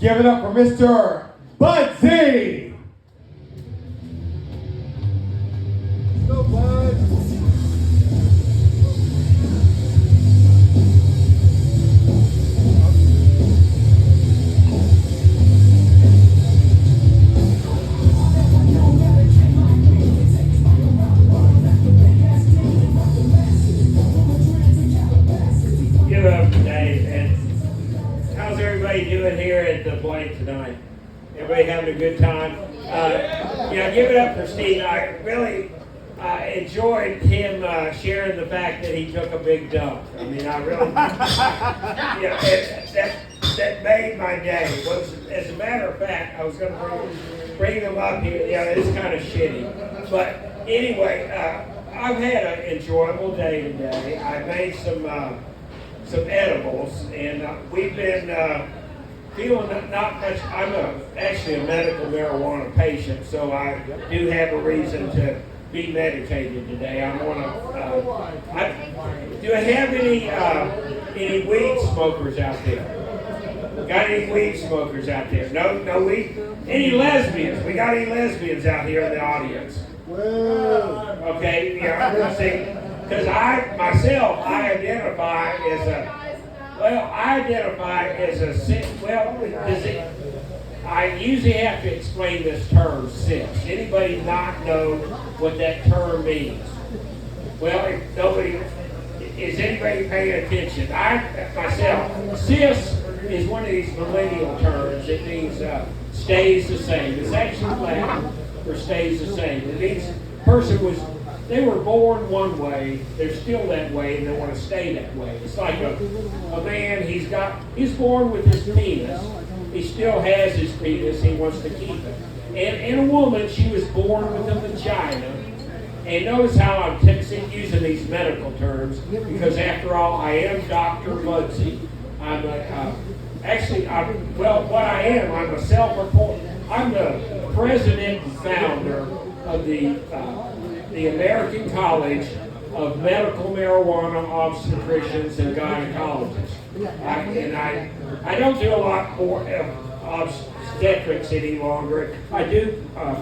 Give it up for Mr. Budsy. Go, Bud. Give up today, and how's everybody doing here at the blank tonight? Everybody having a good time? Give it up for Steve. I really enjoyed him sharing the fact that he took a big dump. I mean, I really, that made my day. As a matter of fact, I was going to bring them up here. Yeah, it's kind of shitty, but anyway, I've had an enjoyable day today. I made some edibles, and we've been feeling not much. I'm actually a medical marijuana patient, so I do have a reason to be medicated today. I want to. Do I have any weed smokers out there? Got any weed smokers out there? No weed. Any lesbians? We got any lesbians out here in the audience? Okay, yeah, I'm gonna say. Because I identify as I usually have to explain this term, cis. Anybody not know what that term means? Well, if nobody, is anybody paying attention? Cis is one of these millennial terms. It means stays the same. It's actually Latin for stays the same. It means they were born one way, they're still that way, and they want to stay that way. It's like a man, he's born with his penis, he still has his penis, he wants to keep it. And a woman, she was born with a vagina. And notice how I'm using these medical terms, because after all, I am Dr. Budsy. I'm the president and founder of the American College of Medical Marijuana Obstetricians and Gynecologists. I don't do a lot more obstetrics any longer. I do I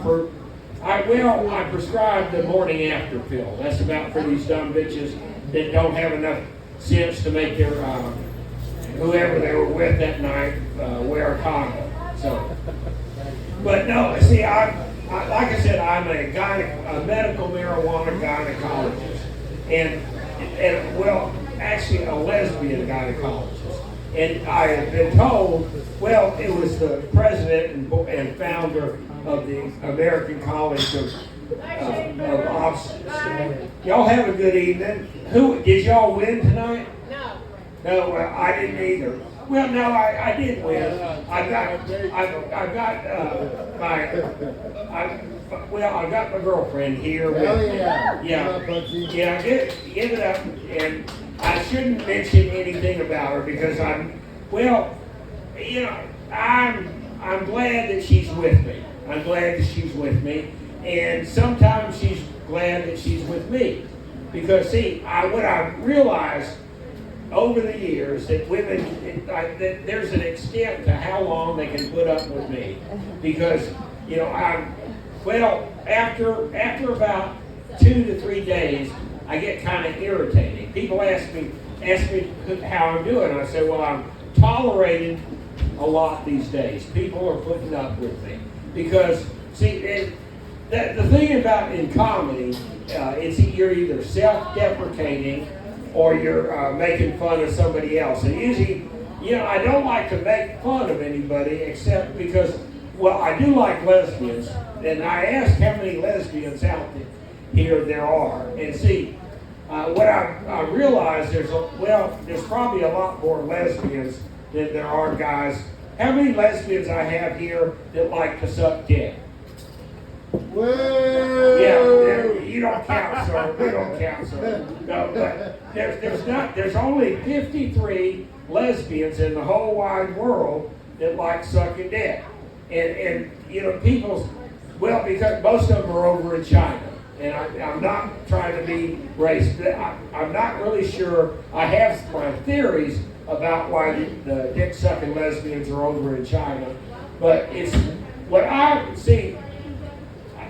prescribe the morning after pill. That's about for these dumb bitches that don't have enough sense to make their whoever they were with that night wear a condom. So, but no, see, like I said, I'm a medical marijuana gynecologist, and actually a lesbian gynecologist. And I have been told, well, it was the president and founder of the American College of Obstetricians. Y'all have a good evening. Did y'all win tonight? No. No, well, I didn't either. Well, no, I did win. I got my girlfriend here with me. Yeah, give it up. And I shouldn't mention anything about her because I'm glad that she's with me. I'm glad that she's with me. And sometimes she's glad that she's with me. Because see, what I realized over the years that women, that there's an extent to how long they can put up with me, because after about 2 to 3 days, I get kind of irritating. People ask me how I'm doing. I say, well, I'm tolerating a lot these days. People are putting up with me because see, the thing about in comedy, it's you're either self-deprecating or you're making fun of somebody else. And usually, I don't like to make fun of anybody except because, well, I do like lesbians. And I asked how many lesbians out here there are. And see, what I realized, there's probably a lot more lesbians than there are guys. How many lesbians I have here that like to suck dick? Whoa. Yeah, you don't count, sir. We don't count, sir. No, but there's only 53 lesbians in the whole wide world that like sucking dick. And people, because most of them are over in China. And I'm not trying to be racist. I'm not really sure. I have my theories about why the dick sucking lesbians are over in China, but it's what I see.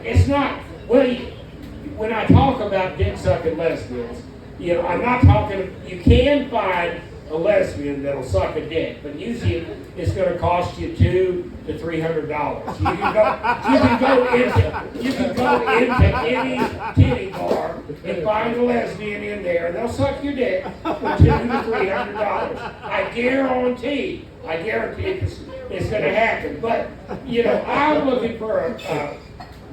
It's not well. When I talk about dick sucking lesbians, I'm not talking. You can find a lesbian that'll suck a dick, but usually it's going to cost you $200 to $300. You can go into any titty bar and find a lesbian in there, and they'll suck your dick for $200 to $300. I guarantee it's going to happen. But I'm looking for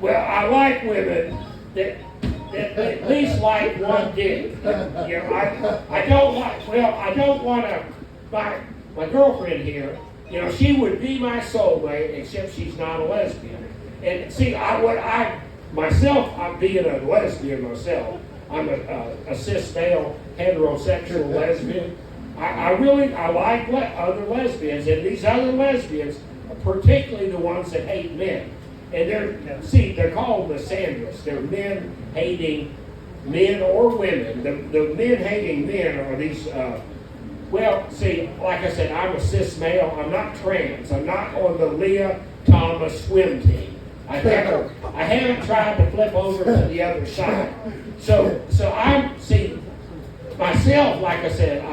I like women that at least like one dick. I don't want to. My girlfriend here, she would be my soulmate, except she's not a lesbian. And see, I'm being a lesbian myself. I'm a cis male heterosexual lesbian. I like other lesbians, and these other lesbians, particularly the ones that hate men. And they're called misandrous. They're men hating men or women. The men hating men are these, like I said, I'm a cis male. I'm not trans. I'm not on the Leah Thomas swim team. I haven't tried to flip over to the other side. So myself, like I said,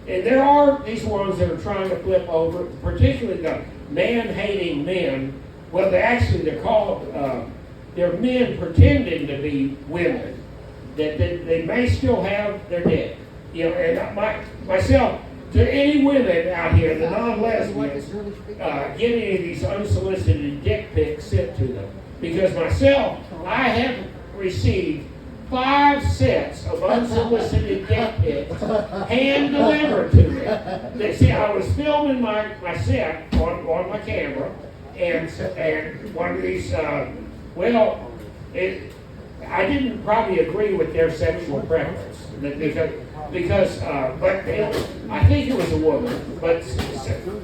and there are these ones that are trying to flip over, particularly the man hating men. Well, they're called, they're men pretending to be women, that they may still have their dick. And myself, to any women out here, the non-lesbians, get any of these unsolicited dick pics sent to them. Because myself, I have received 5 sets of unsolicited dick pics hand delivered to me. See, I was filming my set on my camera, and one of these, I didn't probably agree with their sexual preference because I think it was a woman, but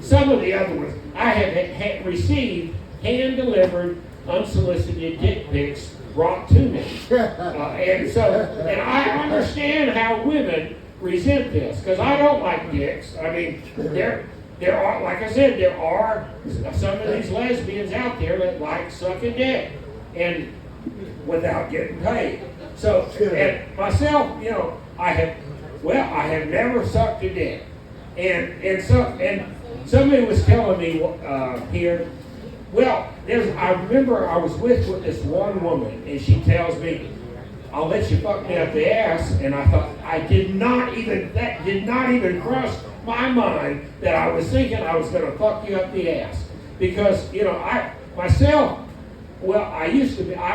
some of the other ones I have received hand-delivered unsolicited dick pics brought to me, and I understand how women resent this because I don't like dicks. I mean, there are, like I said, there are some of these lesbians out there that like sucking dick and without getting paid. So, and myself, I have never sucked a dick, and somebody was telling me here. Well, I remember I was with this one woman, and she tells me, "I'll let you fuck me up the ass," and I thought that did not even cross my mind that I was thinking I was going to fuck you up the ass, because I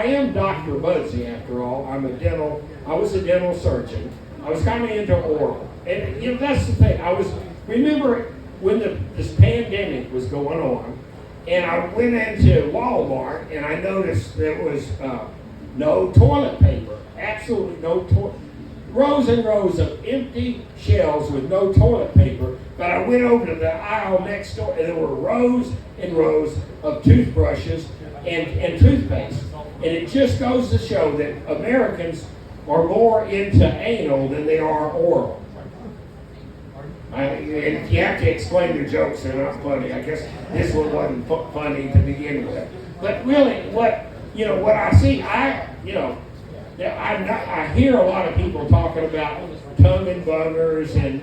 am Dr. Budsy after all. I was a dental surgeon. I was kind of into oral, and that's the thing. Remember when this pandemic was going on. And I went into Walmart and I noticed there was no toilet paper, absolutely no toilet, rows and rows of empty shelves with no toilet paper. But I went over to the aisle next door and there were rows and rows of toothbrushes and toothpaste. And it just goes to show that Americans are more into anal than they are oral. And you have to explain your jokes, they're not funny. I guess this one wasn't funny to begin with. But really, what I see, I hear a lot of people talking about tongue and buggers and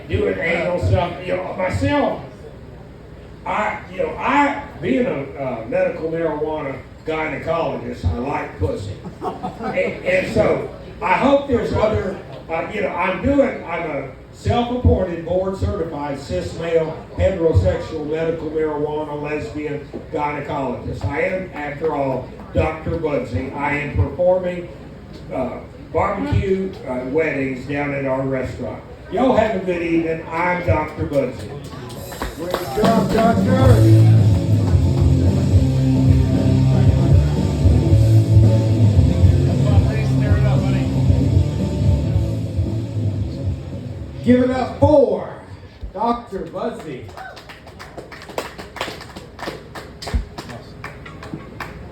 doing anal stuff. Myself, I being a medical marijuana gynecologist, I like pussy, and so I hope there's other. I'm a self-appointed, board-certified cis male heterosexual medical marijuana lesbian gynecologist. I am, after all, Dr. Budsy. I am performing barbecue weddings down at our restaurant. Y'all have a good evening. I'm Dr. Budsy. Great job, Doctor. Give it up for Dr. Budsy.